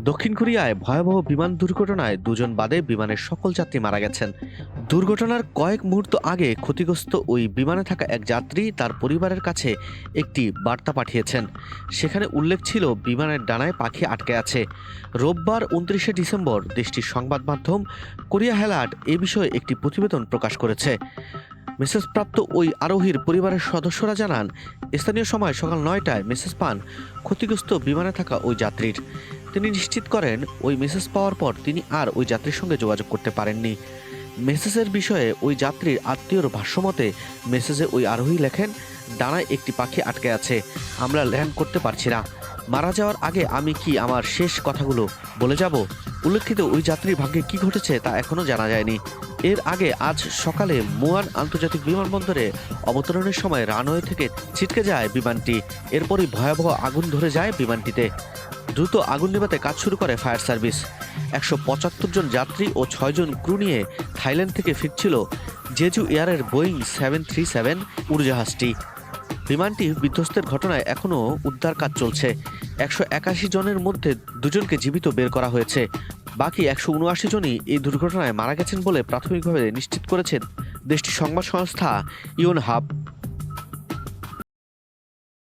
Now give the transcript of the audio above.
দক্ষিণ কোরিয়ায় ভয়াবহ বিমান দুর্ঘটনায় দুজন বাদে বিমানের সকল যাত্রী মারা গেছেন। দুর্ঘটনার কয়েক মুহূর্ত আগে ক্ষতিগ্রস্ত ওই বিমানে থাকা এক যাত্রী তার পরিবারের কাছে একটি বার্তা পাঠিয়েছেন। সেখানে উল্লেখ ছিল বিমানের ডানায় পাখি আটকে আছে। রোববার ২৯শে ডিসেম্বর দেশটির সংবাদ মাধ্যম কোরিয়া হেলাড এ বিষয়ে একটি প্রতিবেদন প্রকাশ করেছে। মেসেজপ্রাপ্ত ওই আরোহীর পরিবারের সদস্যরা জানান, স্থানীয় সময় সকাল ৯টায় মেসেজ পান ক্ষতিগ্রস্ত বিমানে থাকা ওই যাত্রীর। তিনি নিশ্চিত করেন ওই মেসেজ পাওয়ার পর তিনি আর ওই যাত্রীর সঙ্গে যোগাযোগ করতে পারেননি। মেসেজের বিষয়ে ওই যাত্রীর আত্মীয়র ভাষ্যমতে মেসেজে ওই আরোহী লেখেন, ডানায় একটি পাখি আটকে আছে, আমরা ল্যান্ড করতে পারছি না। মারা যাওয়ার আগে আমি কি আমার শেষ কথাগুলো বলে যাব? উল্লেখিত ওই যাত্রীর ভাগ্যে কি ঘটেছে তা এখনও জানা যায়নি। এর আগে আজ সকালে মুয়ান আন্তর্জাতিক বিমানবন্দরে অবতরণের সময় রানওয়ে থেকে ছিটকে যায় বিমানটি। এরপরই ভয়াবহ আগুন ধরে যায় বিমানটিতে। দ্রুত আগুন নেভাতে কাজ শুরু করে ফায়ার সার্ভিস। ১৭৫ জন যাত্রী ও ৬ জন ক্রু নিয়ে থাইল্যান্ড থেকে ফিরছিল জেজু এয়ারের বোয়িং 737 উড়োজাহাজটি। বিমানটি বিধ্বস্তের ঘটনায় এখনও উদ্ধার কাজ চলছে। ১৮১ জনের মধ্যে দুজনকে জীবিত বের করা হয়েছে। বাকি ১৭৯ জনই এই দুর্ঘটনায় মারা গেছেন বলে প্রাথমিকভাবে নিশ্চিত করেছে দেশটির সংবাদ সংস্থা ইয়োনহাপ।